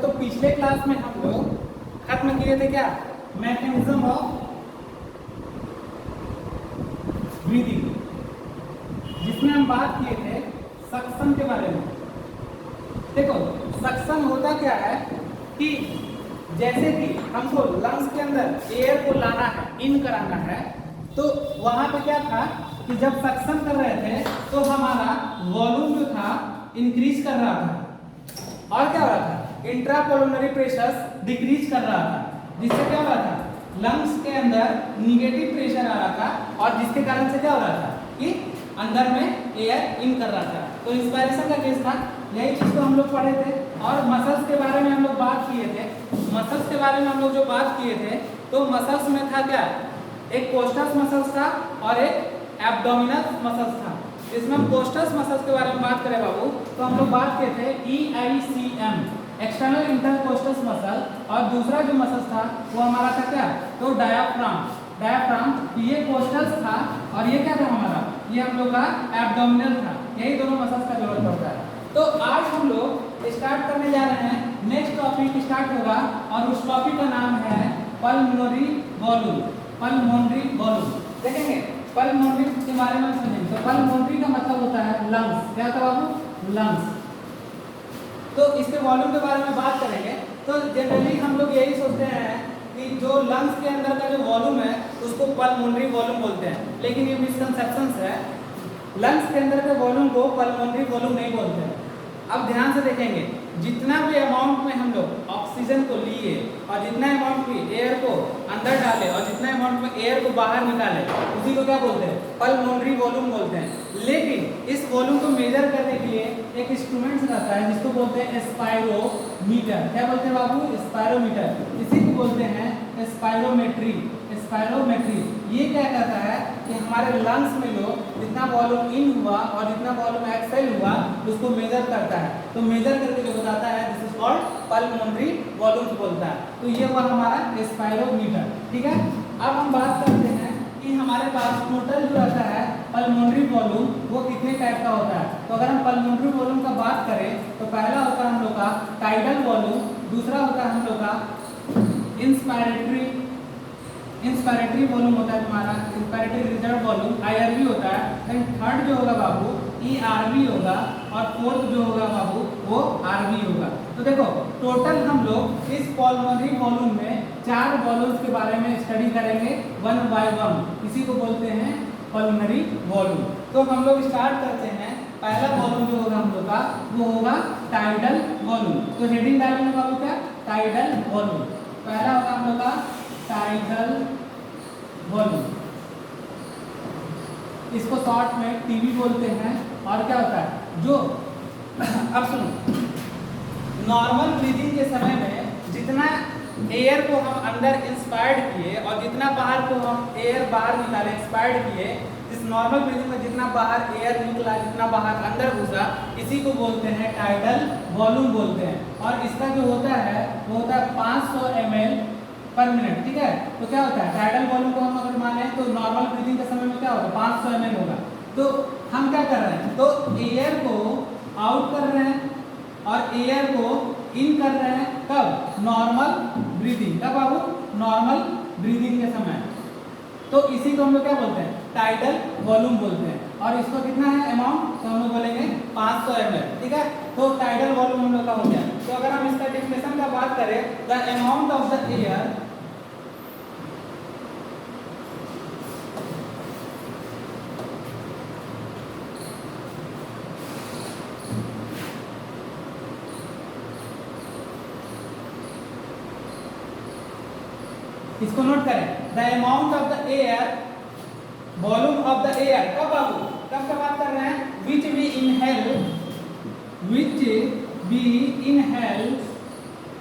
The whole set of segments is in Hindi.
तो पिछले क्लास में हम लोग खत्म किए थे क्या, मैकेनिज्म ऑफ ब्रीदिंग, जिसमें हम बात किए थे सक्शन के बारे में। देखो सक्शन होता क्या है कि जैसे कि हमको लंग्स के अंदर एयर को लाना है, इन कराना है, तो वहां पे क्या था कि जब सक्शन कर रहे थे तो हमारा वॉल्यूम जो था इंक्रीज कर रहा था और क्या हो रहा था, इंट्रापल्मोनरी प्रेशर डिक्रीज कर रहा था, जिससे क्या हो रहा था, लंग्स के अंदर निगेटिव प्रेशर आ रहा था और जिसके कारण से क्या हो रहा था कि अंदर में एयर इन कर रहा था। तो इंस्पायरेशन का केस था, यही चीज तो हम लोग पढ़े थे। और मसल्स के बारे में हम लोग बात किए थे। मसल्स के बारे में हम लोग जो बात किए थे तो मसल्स में था क्या, एक कोस्टस मसल्स था और एक एब्डोमिनल मसल्स था। इसमें हम कोस्टस मसल्स के बारे में बात करें बाबू तो हम लोग बात किए थे EICM, एक्सटर्नल इंटरकोस्टस मसल, और दूसरा जो मसल्स था वो हमारा था क्या, तो डायाफ्राम। ये कोस्टस था और ये क्या था हमारा, ये हम लोग का एब्डोमिनल था। यही दोनों मसल्स का जरूरत होता है। तो आज हम लोग स्टार्ट करने जा रहे हैं, नेक्स्ट टॉपिक स्टार्ट होगा और उस टॉपिक का नाम है पल्मोनरी वॉल्यूम। पल्मोनरी वॉल्यूम देखेंगे, पल्मोनरी के बारे में समझेंगे। तो पल्मोनरी का मतलब होता है लंग्स। क्या होता है बाबू, लंग्स। तो इसके वॉल्यूम के बारे में बात करेंगे तो जनरली हम लोग यही सोचते हैं कि जो लंग्स के अंदर का जो वॉल्यूम है उसको पल्मोनरी वॉल्यूम बोलते हैं, लेकिन ये मिसकंसेप्शन है। लंग्स के अंदर के वॉल्यूम को पल्मोनरी वॉल्यूम नहीं बोलते हैं। अब ध्यान से देखेंगे, जितना भी अमाउंट में हम लोग ऑक्सीजन को लिए और जितना अमाउंट में एयर को अंदर डाले और जितना अमाउंट में एयर को बाहर निकाले, उसी को क्या बोलते हैं, पल्मोनरी वॉल्यूम बोलते हैं। लेकिन इस वॉल्यूम को मेजर करने के लिए एक इंस्ट्रूमेंट रहता है जिसको बोलते हैं स्पायरोमीटर। क्या बोलते हैं बाबू, स्पायरोमीटर। इसी को बोलते हैं स्पायरोमेट्री। ये क्या कहता है कि हमारे लंग्स में जो जितना वॉल्यूम इन हुआ और जितना वॉल्यूम एक्सहेल हुआ उसको मेजर करता है। तो मेजर करके जो बताता है this is called pulmonary volume बोलता है। तो ये हुआ हमारा स्पायरोमीटर। ठीक है, अब हम बात करते हैं कि हमारे पास टोटल जो रहता है पल्मोनरी वॉल्यूम वो कितने टाइप का होता है। तो अगर हम पल्मोनरी वॉल्यूम का बात करें तो पहला होता है हम लोग का टाइडल वॉल्यूम, दूसरा होता है हम लोग का इंस्पायरेटरी वॉल्यूम होता है तुम्हारा, इंस्पायरेटरी रिजर्व वॉल्यूम IRV होता है। देन थर्ड जो होगा बाबू ERV होगा और फोर्थ जो होगा बाबू वो RV होगा। तो देखो टोटल हम लोग इस पल्मोनरी वॉल्यूम में 4 वॉल्यूम्स के बारे में स्टडी करेंगे 1 by 1। इसी को बोलते हैं पल्मोनरी वॉल्यूम। तो हम लोग स्टार्ट करते हैं। पहला वॉल्यूम जो होगा हम लोग का वो होगा टाइडल वॉल्यूम। तो हेडिंग डालेंगे बाबू क्या, टाइडल वॉल्यूम। पहला होगा हम लोग का टाइडल वॉल्यूम, इसको शॉर्ट में टीवी बोलते हैं। और क्या होता है जो अब सुनो, नॉर्मल ब्रीदिंग के समय में जितना एयर को हम अंदर इंस्पायर्ड किए और जितना बाहर को हम एयर बाहर निकाले एक्सपायर्ड किए, इस नॉर्मल ब्रीदिंग में जितना बाहर एयर निकला जितना बाहर अंदर घुसा, इसी को बोलते हैं टाइडल वॉल्यूम बोलते हैं। और इसका जो होता है वो होता है 500 ml पर मिनट। ठीक है, तो क्या होता है टाइडल वॉल्यूम को हम अगर माने तो नॉर्मल ब्रीदिंग के समय में क्या होगा 500 ml होगा। तो हम क्या कर रहे हैं, तो एयर को आउट कर रहे हैं और एयर को इन कर रहे हैं। कब, नॉर्मल ब्रीदिंग। कब बाबू, नॉर्मल ब्रीदिंग के समय। तो इसी को हम लोग क्या बोलते हैं, टाइडल वॉल्यूम बोलते हैं। और इसको कितना है अमाउंट, तो हम लोग बोलेंगे 500 ml। ठीक है, तो टाइडल वॉल्यूम हम लोग का हो गया। तो अगर हम इसका डेफिनेशन का बात करें, the amount of the air इसको नोट करें, the amount of the air, volume of the air. कब बाबू, कब का बात कर रहे हैं, विच वी इनहेल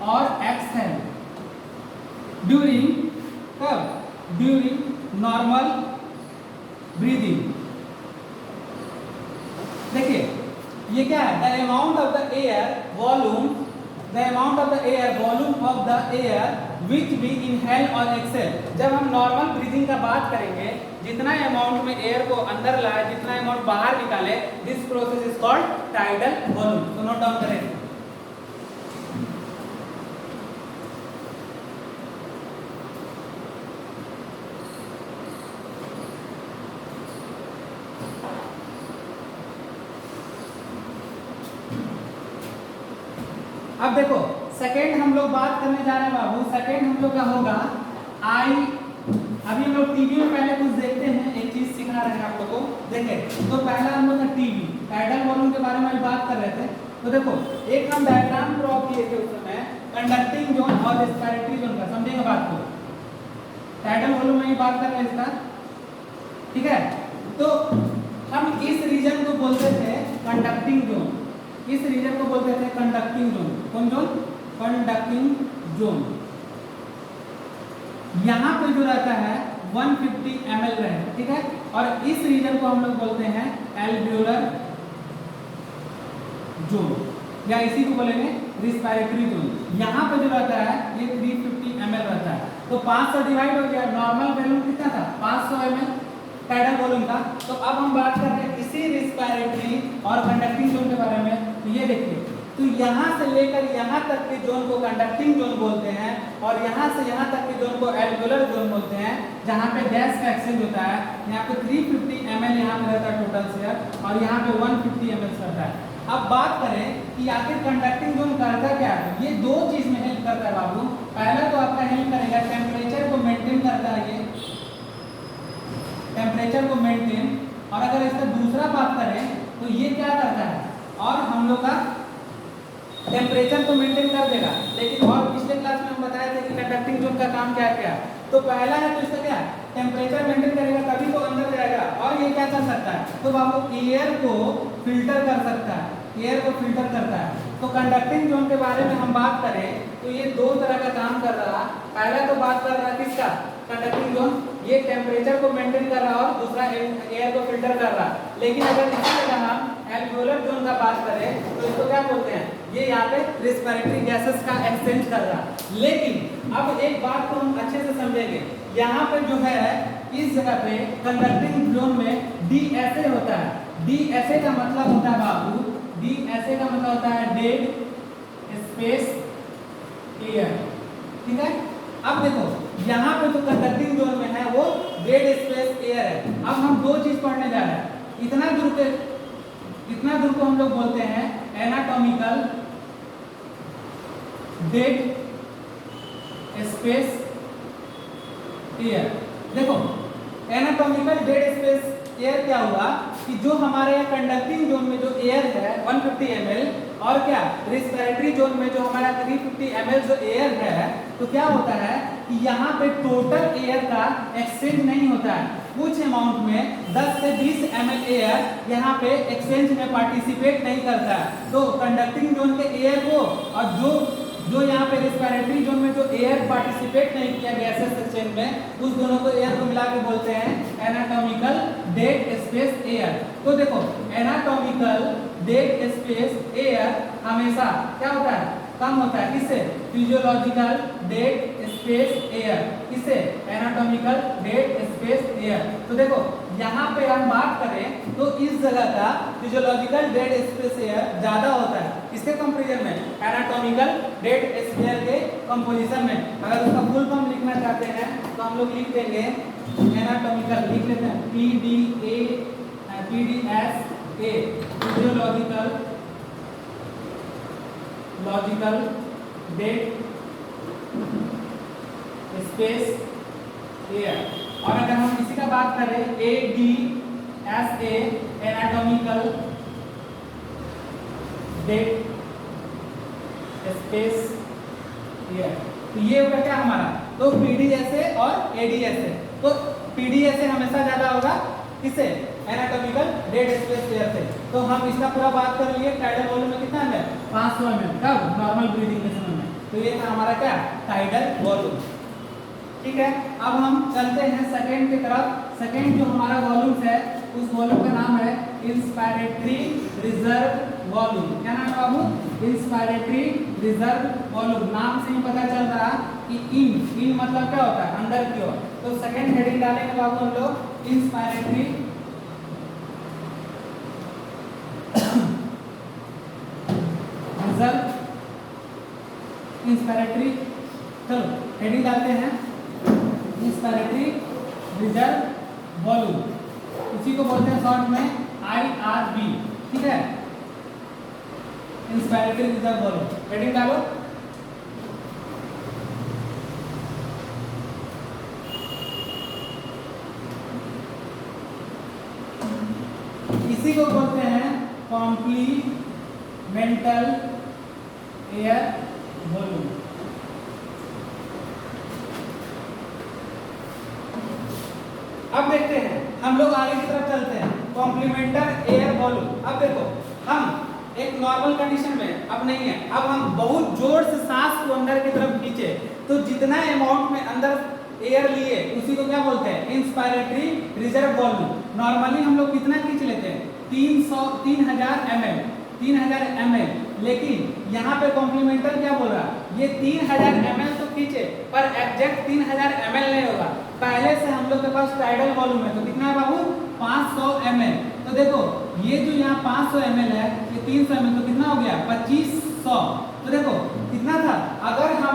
और एक्सहेल ड्यूरिंग, कब, ड्यूरिंग नॉर्मल ब्रीदिंग। देखिए ये क्या है, the amount of the air volume, the amount of the air volume of the air which we inhale और एक्सहेल। जब हम नॉर्मल ब्रीदिंग का बात करेंगे, जितना अमाउंट में एयर को अंदर लाए जितना अमाउंट बाहर निकाले, this process is called tidal volume. तो नोट डाउन करें, अब देखो सेकेंड हम लोग बात करने जा रहे हैं बाबू। सेकेंड हम लोग का होगा आई। अभी हम लोग टीवी में पहले कुछ देखते हैं, एक चीज सिखा रहे हैं आप लोगों को। देखें तो पहला हम लोग का टीवी टाइडल वॉल्यूम के बारे में अभी बात कर रहे थे। तो देखो एक हम डायग्राम ड्रॉ किए थे उस समय कंडक्टिंग जोन और रेस्पिरेटरी जोन का, समझेंगे बात को। टाइडल वॉल्यूम में ही बात कर रहे हैं इसका, ठीक है। तो हम इस रीजन को बोलते थे कंडक्टिंग जोन, इस रीजन को बोलते थे कंडक्टिंग जोन। कौन जोन? Conducting zone. यहाँ पे जो रहता है 150 ml रहेगा, ठीक है। और इस रीजन को हम लोग बोलते हैं एल्वियोलर जोन, या इसी को बोलेंगे रिस्पिरेटरी जोन। यहाँ पे जो रहता है ये 350 ml रहता है। तो 500 डिवाइड हो गया, नॉर्मल वॉल्यूम कितना था 500 ml टाइडल वॉल्यूम का। तो अब हम बात कर रहे हैं इसी रिस्पिरेटरी और कंडक्टिंग जोन के बारे में। तो ये देखिए, तो यहाँ से लेकर यहाँ तक के जोन को कंडक्टिंग जोन बोलते हैं, और यहाँ से यहाँ तक के जोन को एल्वियोलर जोन बोलते हैं, जहाँ पे गैस का एक्सचेंज होता है। यहाँ पे 350 ml यहाँ पे रहता है टोटल शेयर, और यहाँ पे 150 ml रहता है। अब बात करें कि आखिर कंडक्टिंग जोन करता क्या है। ये दो चीज में हेल्प करता है बाबू। पहला तो आपका हेल्प करेगा टेम्परेचर को मेंटेन करता है, ये टेम्परेचर को मेंटेन। और अगर इसका दूसरा बात करें तो ये क्या करता है, और हम लोग का टेम्परेचर को मेंटेन कर देगा। लेकिन और पिछले क्लास में हम बताए थे कि कंडक्टिंग जोन का काम क्या क्या। तो पहला है तो इसका क्या टेम्परेचर मेंटेन करेगा, तभी तो अंदर जाएगा। और ये क्या कर सकता है, तो बाबू एयर को फिल्टर कर सकता है, एयर को फिल्टर करता है। तो कंडक्टिंग जोन के बारे में हम बात करें तो ये दो तरह का काम कर रहा। पहला तो बात कर रहा किसका, कंडक्टिंग जोन, ये टेम्परेचर को मेंटेन कर रहा, और दूसरा एयर को फिल्टर कर रहा। लेकिन अगर इसी जगह हम एल्वियोलर जोन का बात करें तो इसको क्या बोलते हैं, ये यहाँ पे रिस्पिरेटरी गैसेस का एक्सचेंज कर रहा। लेकिन अब एक बात को हम अच्छे से समझेंगे, यहाँ पे जो है इस जगह पे कंडक्टिंग जोन में DSA होता है। DSA का मतलब होता है बाबू, DSA का मतलब होता है डेड स्पेस एयर, ठीक है। अब देखो यहाँ पे तो कंडक्टिंग जोन में है वो डेड स्पेस एयर है। अब हम दो चीज पढ़ने जा रहे हैं। इतना दूर को हम लोग बोलते हैं एनाटॉमिकल डेड स्पेस एयर। देखो एनाटॉमिकल डेड स्पेस एयर क्या हुआ कि जो हमारे कंडक्टिंग जोन में जो एयर है 150 ml, और क्या रिस्पिरेटरी जोन में जो हमारा 350 ml जो एयर है, तो क्या होता है कि यहाँ पे टोटल एयर का एक्सचेंज नहीं होता है। कुछ अमाउंट में 10 से 20 ml एयर यहाँ पे एक्सचेंज में पार्टिसिपेट नहीं करता है। तो कंडक्टिंग जोन के एयर को और जो यहाँ पे रिस्पिरेटरी जोन में जो एयर पार्टिसिपेट नहीं किया गैसेस एक्सचेंज में, उस दोनों को एयर को मिला के बोलते हैं एनाटॉमिकल डेड स्पेस एयर। तो देखो एनाटॉमिकल डेड स्पेस एयर हमेशा क्या होता है, कम होता है। किससे? Physiological dead space air. किससे? Anatomical dead space air. तो देखो यहाँ पे हम बात करें तो इस जगह का फिजियोलॉजिकल डेड स्पेस एयर ज्यादा होता है। किसके कंपेरिजन में? एनाटॉमिकल डेड स्पेस एयर के कंपोजिशन में। अगर उसका फुल फॉर्म लिखना चाहते हैं तो हम लोग लिख देंगे एनाटॉमिकल, लिख लेते हैं PDSA, physiological dead space air. और अगर हम इसी का बात करें ADSA, anatomical dead space air. तो ये होगा क्या हमारा, तो PDSA और ADSA। तो PDSA हमेशा ज्यादा होगा किससे? एनाटॉमिकल डेड स्पेस एयर से। तो हम इसका पूरा बात कर लिए। टाइडल वॉल्यूम में कितना है? 500 ml, कब? नॉर्मल ब्रीदिंग के समय में। तो ये था हमारा क्या, टाइडल वॉल्यूम, ठीक है। अब हम चलते हैं सेकेंड की तरफ। सेकेंड जो हमारा वॉल्यूम है उस वॉल्यूम का नाम है इंस्पिरेटरी रिजर्व वॉल्यूम। क्या नाम है बाबू? Inspiratory reserve volume. नाम से ही पता चल रहा कि इन मतलब क्या होता है, अंदर की ओर। तो सेकेंड हेडिंग डालेंगे बाबू हम लोग इंस्पिरेटरी रिजर्व, इंस्पिरेटरी, चलो हेडिंग डालते हैं इंस्पिरेटरी रिजर्व वॉल्यूम। इसी को बोलते हैं शॉर्ट में IRV, ठीक है। Inspiratory reserve volume. हेडिंग डालो। इसी को बोलते हैं कॉम्प्लीमेंटल एयर वॉल्यूम। अब देखते हैं, हम लोग आगे की तरफ चलते हैं। कॉम्प्लीमेंटल एयर वॉल्यूम। अब देखो, हम एक नॉर्मल कंडीशन में अब नहीं है, अब हम बहुत जोर से सांस को अंदर की तरफ खींचे तो जितना अमाउंट में अंदर एयर लिए उसी को क्या बोलते हैं? Inspiratory reserve volume. नॉर्मली हम लोग कितना खींच लेते हैं? 3000 ml, लेकिन यहाँ पे कॉम्प्लीमेंटल क्या बोल रहा है? ये 3000 ml तो खींचे पर एग्जैक्ट 3000 ml नहीं होगा। पहले से हम लोग के पास टाइडल वॉल्यूम है, तो कितना है बाबू? 500 ml। तो देखो ये जो यहाँ 500 ml है, ये 300 ml, तो कितना हो गया? 2500। तो देखो कितना था? अगर हम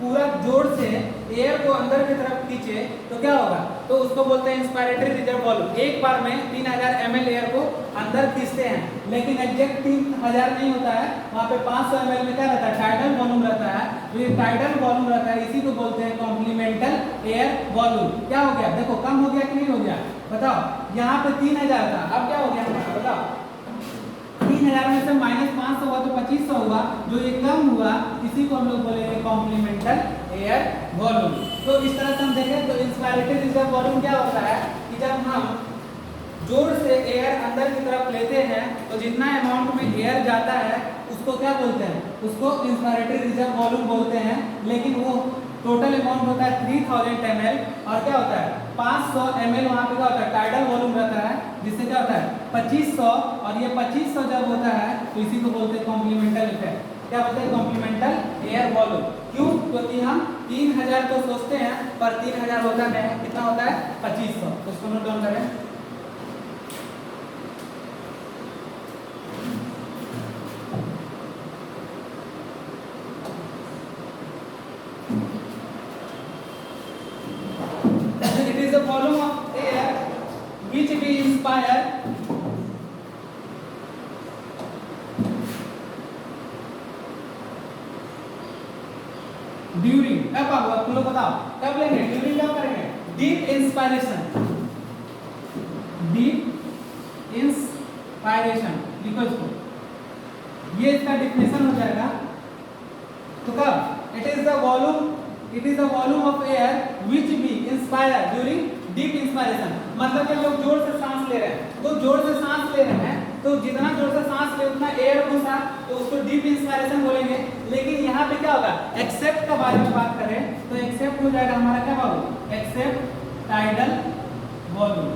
पूरा जोर से एयर को अंदर की तरफ खींचे तो क्या होगा? तो उसको बोलते हैं इंस्पायरेटरी रिजर्व वॉल्यूम। एक बार में 3000 ml एयर को अंदर खींचते हैं, लेकिन एग्जैक्ट 3000 नहीं होता है, वहाँ पे 500 ml में क्या रहता है? टाइडल वॉल्यूम रहता है। तो ये टाइडल वॉल्यूम रहता है, इसी को बोलते हैं कॉम्प्लीमेंटल एयर वॉल्यूम। क्या हो गया? देखो कम हो गया कि नहीं हो गया? बताओ। यहाँ पे 3000 था, अब क्या हो गया हमारा? बताओ। 3000 में से -500 हुआ तो 2500 हुआ, जो ये कम हुआ इसी को हम लोग बोलेंगे कॉम्प्लीमेंटल एयर वॉल्यूम। तो इस तरह से हम देखें तो इंस्पायरेटरी रिजर्व वॉल्यूम क्या होता है कि जब हम जोर से एयर अंदर की तरफ लेते हैं तो जितना अमाउंट में एयर जाता है उसको क्या बोलते हैं? उसको इंस्पायरेटरी रिजर्व वॉल्यूम बोलते हैं। लेकिन वो टोटल अमाउंट होता है 3000 ml, और क्या होता है? 500 ml वहाँ पे क्या होता है? टाइडल वॉल्यूम रहता है, जिससे क्या होता है? 2500। और ये 2500 जब होता है तो इसी को बोलते हैं कॉम्प्लीमेंटल इफेक्ट। क्या बोलते हैं? कॉम्प्लीमेंटल एयर वॉल्यूम। क्यों? क्योंकि हम 3000 तो सोचते हैं पर 3000 होता है, कितना होता है? 2500। तो इसको नोट डाउन करें। It is the volume of air which we inspire during. कब होगा तुम लोग बताओ? कब लेंगे? ड्यूरिंग कब करेंगे? Deep inspiration. डीप इंस्पायरेशन लिखो इसको, ये इसका डिफिनेशन हो जाएगा। तो कब? It is the volume of air which we inspire during deep inspiration. मतलब कि लोग जोर से सांस ले रहे हैं, तो जोर से सांस ले रहे हैं तो जितना जोर से सांस ले उतना एयर घुसा, तो उसको डीप इंस्पायरेशन बोलेंगे। लेकिन यहाँ पे क्या होगा? एक्सेप्ट के बारे में बात करें तो एक्सेप्ट हो जाएगा हमारा क्या बाबू? Accept tidal volume.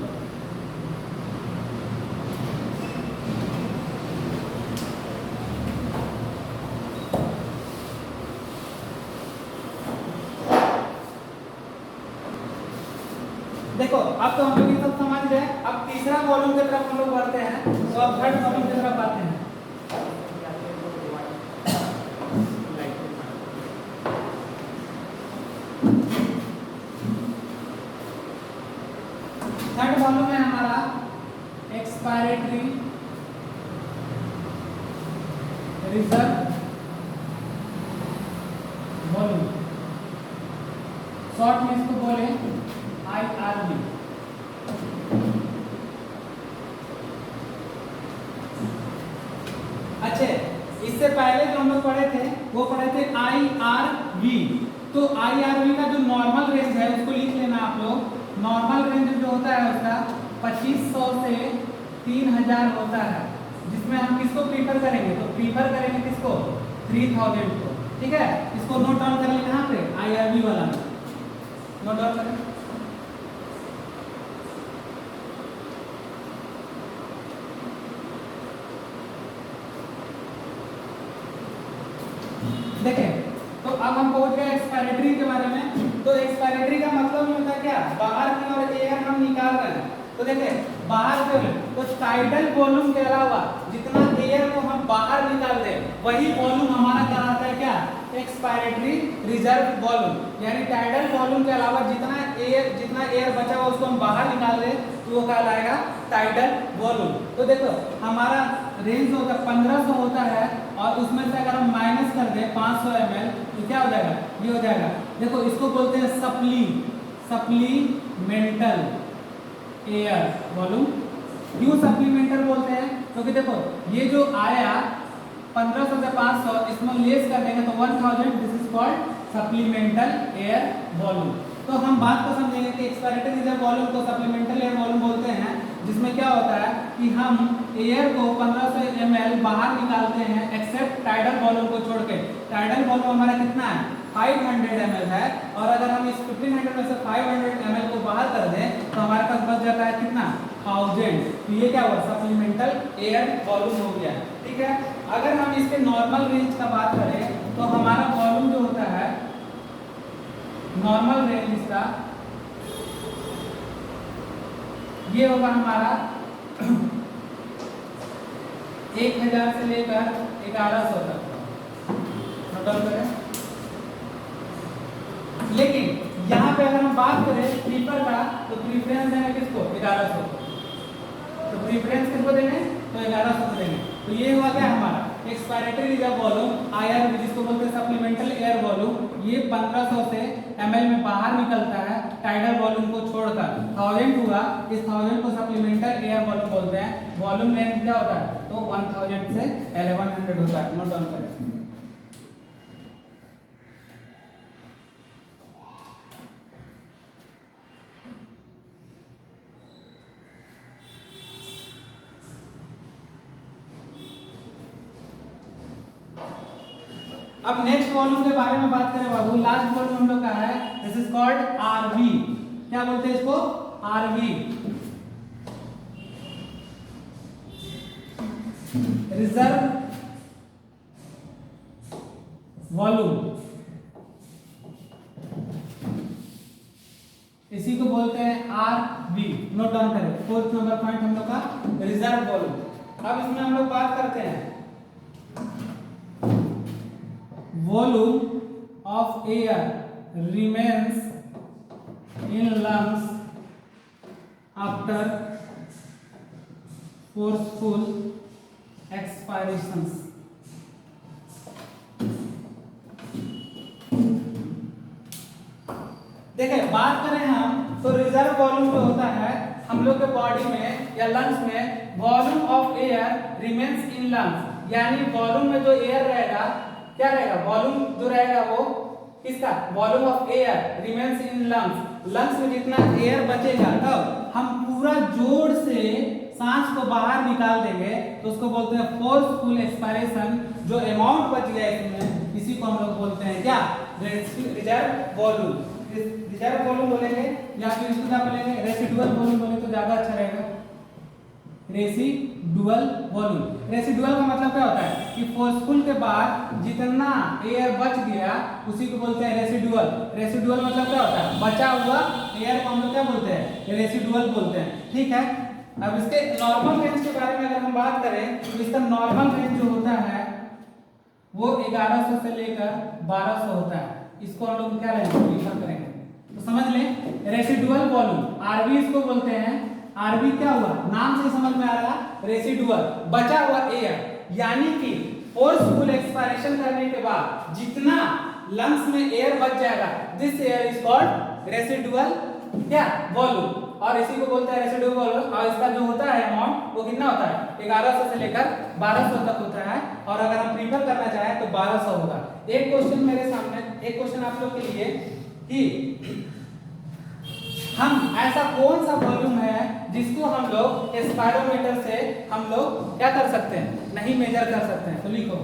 देखो अब तो हम लोग ये सब समझ गए। अब तीसरा वॉल्यूम की तरफ हम लोग बढ़ते हैं, तो अब थर्ड वॉल्यूम की तरफ आते हैं। थर्ड वॉल्यूम है हमारा एक्सपायरेटरी रिजर्व वॉल्यूम। शॉर्ट में इसको बोले IRV। अच्छे, इससे पहले जो हम लोग पढ़े थे वो पढ़े थे IRV। तो IRV का जो नॉर्मल रेंज है उसको लिख लेना आप लोग। नॉर्मल रेंज जो होता है उसका 2500 से 3000 होता है, जिसमें हम किसको प्रीफर करेंगे? तो प्रीफर करेंगे किसको? 3000 को। ठीक है, इसको नोट डाउन कर लेना यहाँ पे IRV वाला नोट डाउन करें। देखें तो अब हम पहुंच गए एक्सपायरेटरी के बारे में। तो एक्सपायरेटरी का मतलब होता है क्या? बाहर की ओर एयर हम निकाल रहे हैं। तो देखें बाहर से तो टाइडल वॉल्यूम के अलावा जितना एयर को हम बाहर निकाल दें वही वॉल्यूम हमारा कहलाता है क्या? Expiratory reserve volume. यानी टाइडल वॉल्यूम के अलावा जितना एयर बचा हुआ उसको हम बाहर निकाल दें तो वो कहलाएगा टाइडल वॉल्यूम। तो देखो हमारा रेंज होता है 1500 होता है और उसमें से अगर हम माइनस कर दें 500 ml तो क्या हो जाएगा, ये हो जाएगा। देखो इसको बोलते हैं सप्लीमेंटल एयर वॉल्यूम। क्यों सप्लीमेंटल बोलते हैं, क्योंकि देखो ये जो आया 1500 से 500 इसमें लेस कर देंगे तो 1000, this is called supplemental air volume. तो हम बात को समझेंगे कि एक्सपायरेटरी रिजर्व वॉल्यूम को सप्लीमेंटल एयर वॉल्यूम बोलते हैं, जिसमें क्या होता है कि हम एयर को 1500 ml बाहर निकालते हैं एक्सेप्ट टाइडल वॉल्यूम को छोड़ के। टाइडल वॉल्यूम हमारा कितना है, 500 ml है, और अगर हम इस 1500 में से 500 ml को बाहर कर दें तो हमारे पास बच जाता है कितना, 1000। तो ये क्या हुआ, सप्लीमेंटल एयर वॉल्यूम हो गया। ठीक है, अगर हम इसके नॉर्मल रेंज का बात करें तो हमारा वॉल्यूम जो होता है, नॉर्मल रेंज इसका ये होगा हमारा 1000 से लेकर 1100 तक। नोट डाउन करें। लेकिन यहाँ पे अगर हम बात करें प्रीफर का तो प्रीफरेंस देंगे किसको, 1100। तो प्रीफरेंस किसको देंगे, तो 1100 को देंगे। तो ये हुआ क्या हमारा एक्सपायरेटरी रिजर्व वॉल्यूम आईआरवी, जिसको बोलते हैं सप्लीमेंटल एयर वॉल्यूम। ये 1500 से ml में बाहर निकलता है टाइडल वॉल्यूम को छोड़कर। 1000 हुआ, इस 1000 को सप्लीमेंटल एयर वॉल्यूम बोलते हैं। वॉल्यूम लेंथ क्या होता है, तो 1000 से 1100 होता है। नोट डाउन करें। अब नेक्स्ट वॉल्यूम के बारे में बात करें बाबू, लास्ट वॉल्यूम हम लोग का है, दिस इज कॉल्ड आरवी। क्या बोलते हैं इसको, आरवी, रिजर्व वॉल्यूम। इसी को बोलते हैं आरवी। नोट डाउन करें, 4th नंबर पॉइंट हम लोग का रिजर्व वॉल्यूम। अब इसमें हम लोग बात करते हैं volume of air remains in lungs after forceful expirations। देखिए बात करें हम तो रिजर्व वॉल्यूम जो होता है हम लोग के बॉडी में या लंग्स में, volume of air remains in lungs, यानी वॉल्यूम में जो एयर रहेगा क्या रहेगा, वॉल्यूम जो रहेगा वो किसका, volume of air remains in lungs. Lungs में जितना एयर बचेगा तब हम पूरा जोर से सांस को बाहर निकाल देंगे तो उसको बोलते हैं फोर्सफुल एक्सपायरेशन। जो अमाउंट बच गया इसमें, इसी को हम लोग बोलते हैं क्या, रिजर्व वॉल्यूम। रिजर्व वॉल्यूम बोलेंगे या फिर इसको क्या बोलेंगे, रेसिडुअल वॉल्यूम बोले तो ज्यादा अच्छा रहेगा। रेसिडुअल वॉल्यूम, रेसिडुअल का मतलब क्या होता है कि फोर्सफुल के बाद जितना एयर बच गया उसी को बोलते हैं रेसिडुअल। रेसिडुअल मतलब क्या होता है, बचा हुआ एयर को हम लोग क्या बोलते हैं, रेसिडुअल बोलते हैं। ठीक है, अब इसके नॉर्मल रेंज के बारे में अगर हम बात करें तो इसका नॉर्मल रेंज जो होता है वो 1100 से लेकर 1200 होता है। इसको हम लोग क्या करेंगे तो समझ लें, रेसिडुअल वॉल्यूम आरवी इसको बोलते हैं। आरवी क्या हुआ, नाम से समझ में आ रहा, रेसिडुअल बचा हुआ एयर, यानी कि फोर्सफुल एक्सपायरेशन करने के बाद जितना लंग्स में एयर बच जाएगा, this air is called residual क्या वॉल्यूम, और इसी को बोलते हैं रेसिडुअल वॉल्यूम। और इसका जो होता है अमाउंट वो कितना होता है, 1100 से लेकर 1200 तक होता है, और अगर हम प्रीफर करना चाहें तो 1200 होगा। एक क्वेश्चन मेरे सामने, एक क्वेश्चन आप लोग के लिए कि हम ऐसा कौन सा वॉल्यूम है जिसको हम लोग स्पाइरोमीटर से हम लोग क्या कर सकते हैं, नहीं मेजर कर सकते हैं। तो लिखो,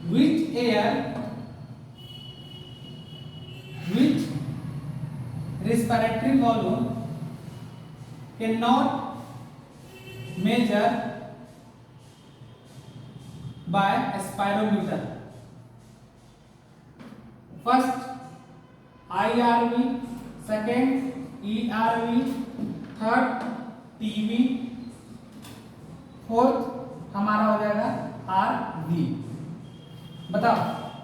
which air which respiratory volume cannot measure by spirometer। First IRV, second ERV, third TB, fourth हमारा हो जाएगा RV। बताओ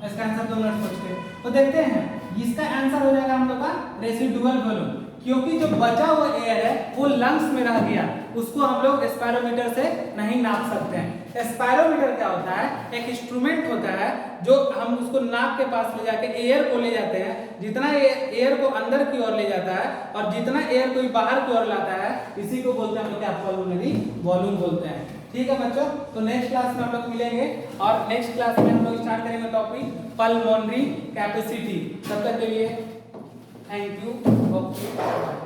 इसका आंसर 2 मिनट सोच के तो देखते हैं। इसका आंसर हो जाएगा हम लोग का रेसिडुअल वॉल्यूम। क्योंकि जो बचा हुआ एयर है वो लंग्स में रह गया, उसको हम लोग स्पायरोमीटर से नहीं नाप सकते हैं। स्पायरोमीटर क्या होता है, एक इंस्ट्रूमेंट होता है जो हम उसको नाक के पास ले जाके एयर को ले जाते हैं, जितना एयर को अंदर की ओर ले जाता है और जितना एयर को बाहर की ओर लाता है, इसी को बोलते हैं हम लोग क्या, पल्मोनरी वॉल्यूम बोलते हैं। ठीक है बच्चों, तो नेक्स्ट क्लास में हम लोग मिलेंगे और नेक्स्ट क्लास में हम लोग स्टार्ट करेंगे टॉपिक पल्मोनरी कैपेसिटी। तब तक के लिए थैंक यू, ओके।